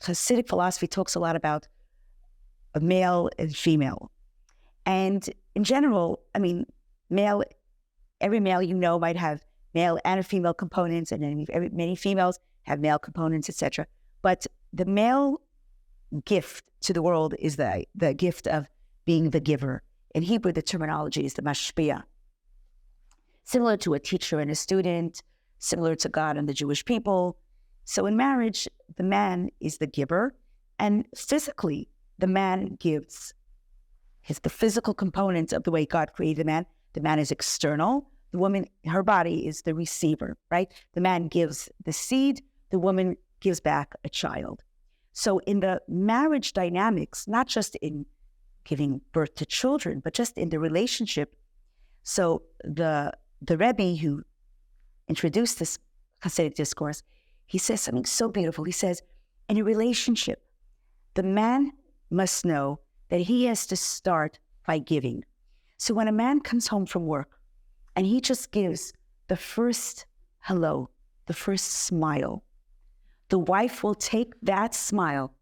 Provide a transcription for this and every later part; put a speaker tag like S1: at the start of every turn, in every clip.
S1: Hasidic philosophy talks a lot about a male and female. And in general, I mean, every male you know might have male and female components, and then many females have male components, etc. But the male gift to the world is the gift of being the giver. In Hebrew, the terminology is the mashpia. Similar to a teacher and a student, similar to God and the Jewish people. So in marriage, the man is the giver, and physically, the man gives the physical components of the way God created the man. The man is external. The woman, her body is the receiver, right? The man gives the seed. The woman gives back a child. So in the marriage dynamics, not just in giving birth to children, but just in the relationship. So the Rebbe who introduced this Hasidic discourse, he says something so beautiful. He says, in a relationship, the man must know that he has to start by giving. So when a man comes home from work and he just gives the first hello, the first smile, the wife will take that smile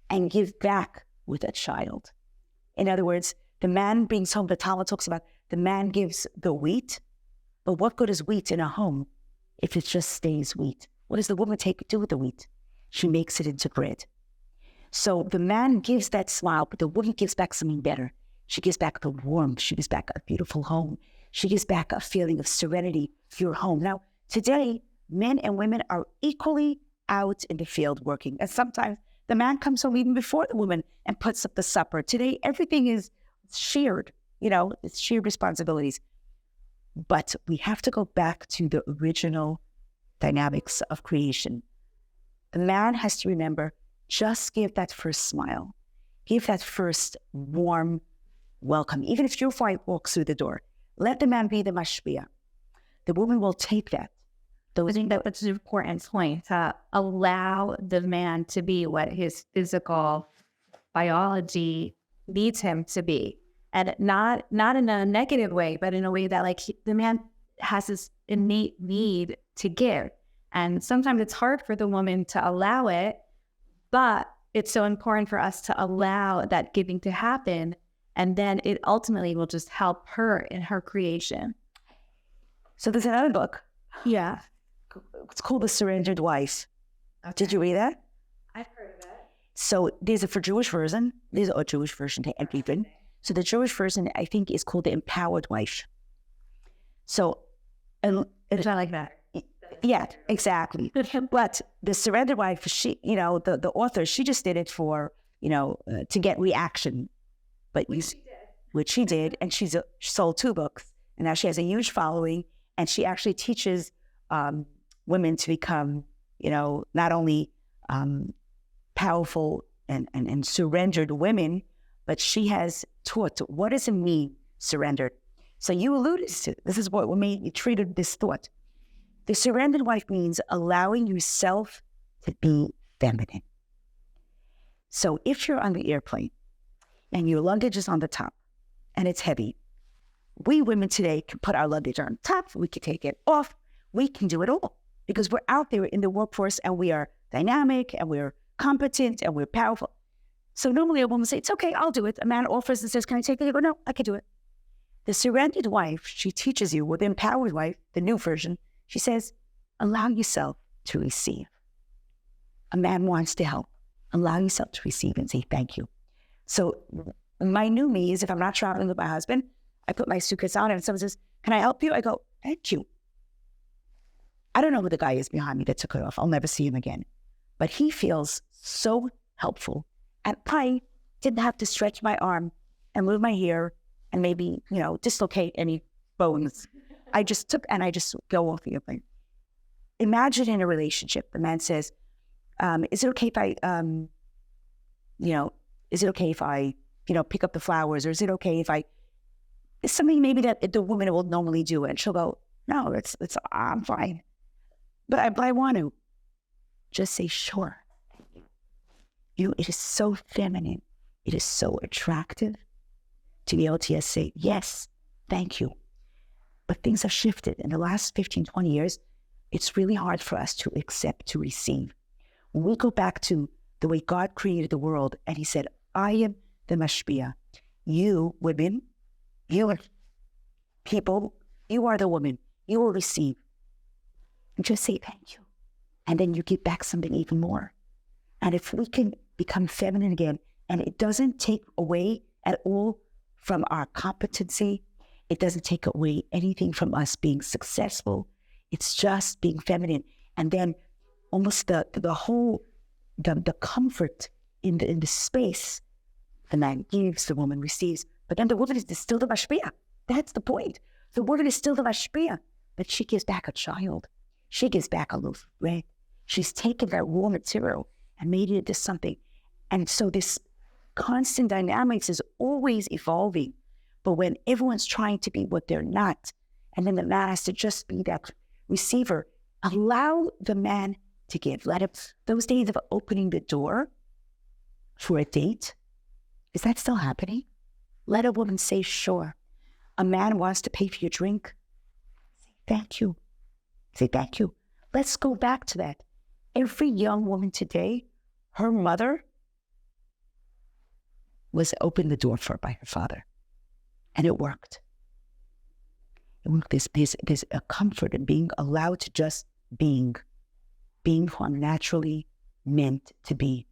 S1: and give back with a child. In other words, the man brings home, the Talmud talks about, the man gives the wheat, but what good is wheat in a home if it just stays wheat? What does the woman do with the wheat? She makes it into bread. So the man gives that smile, but the woman gives back something better. She gives back the warmth. She gives back a beautiful home. She gives back a feeling of serenity for your home. Now, today, men and women are equally out in the field working. And sometimes the man comes home even before the woman and puts up the supper. Today, everything is shared, it's shared responsibilities. But we have to go back to the original dynamics of creation. The man has to remember, just give that first smile. Give that first warm welcome. Even if your wife walks through the door, let the man be the mashpia. The woman will take that.
S2: I think that's an important point, to allow the man to be what his physical biology needs him to be. And not in a negative way, but in a way that the man has this innate need to give. And sometimes it's hard for the woman to allow it, but it's so important for us to allow that giving to happen. And then it ultimately will just help her in her creation.
S1: So there's another book.
S2: Yeah.
S1: It's called The Surrendered Wife. Okay. Did you read that?
S2: I've heard of it.
S1: So there's a Jewish version. There's a Jewish version to everything. So the Jewish version, I think, is called The Empowered Wife. So
S2: it's not like that.
S1: Yeah, exactly. But the Surrendered Wife, she, the author, she just did it for, to get reaction. But which she did, and she sold 2 books, and now she has a huge following, and she actually teaches women to become, not only powerful and surrendered women, but she has taught what does it mean, surrendered. So you alluded to, this is what made me treated this thought. The surrendered wife means allowing yourself to be feminine. So if you're on the airplane and your luggage is on the top and it's heavy, we women today can put our luggage on top, we can take it off, we can do it all because we're out there in the workforce and we are dynamic and we're competent and we're powerful. So normally a woman will say, it's okay, I'll do it. A man offers and says, can I take it? You go, no, I can do it. The surrendered wife, she teaches you, with the empowered wife, the new version, she says, allow yourself to receive. A man wants to help. Allow yourself to receive and say thank you. So my new me is if I'm not traveling with my husband, I put my suitcase on and someone says, can I help you? I go, thank you. I don't know who the guy is behind me that took it off. I'll never see him again. But he feels so helpful. And I didn't have to stretch my arm and move my hair and maybe, dislocate any bones. I just go off the airplane. Imagine in a relationship, the man says, is it okay if I pick up the flowers, or is it okay if it's something maybe that the woman will normally do, and she'll go, no, I'm fine. But I want to. Just say, sure. It is so feminine. It is so attractive to be able to just say, yes, thank you. But things have shifted. In the last 15, 20 years, it's really hard for us to accept, to receive. When we go back to the way God created the world. And he said, I am the mashpia. You women, you are people, you are the woman. You will receive. And just say thank you. And then you give back something even more. And if we can become feminine again, and it doesn't take away at all from our competency, it doesn't take away anything from us being successful. It's just being feminine. And then almost the comfort in the space, the man gives, the woman receives, but then the woman is still the mashpia. That's the point. The woman is still the mashpia, but she gives back a child. She gives back a loaf of bread. She's taken that raw material and made it into something. And so this constant dynamics is always evolving. But when everyone's trying to be what they're not, and then the man has to just be that receiver, allow the man to give. Let him, those days of opening the door for a date, is that still happening? Let a woman say, sure. A man wants to pay for your drink. Say, thank you. Say, thank you. Let's go back to that. Every young woman today, her mother was opened the door for by her father. And it worked. It worked. There's a comfort in being allowed to just being who I'm naturally meant to be.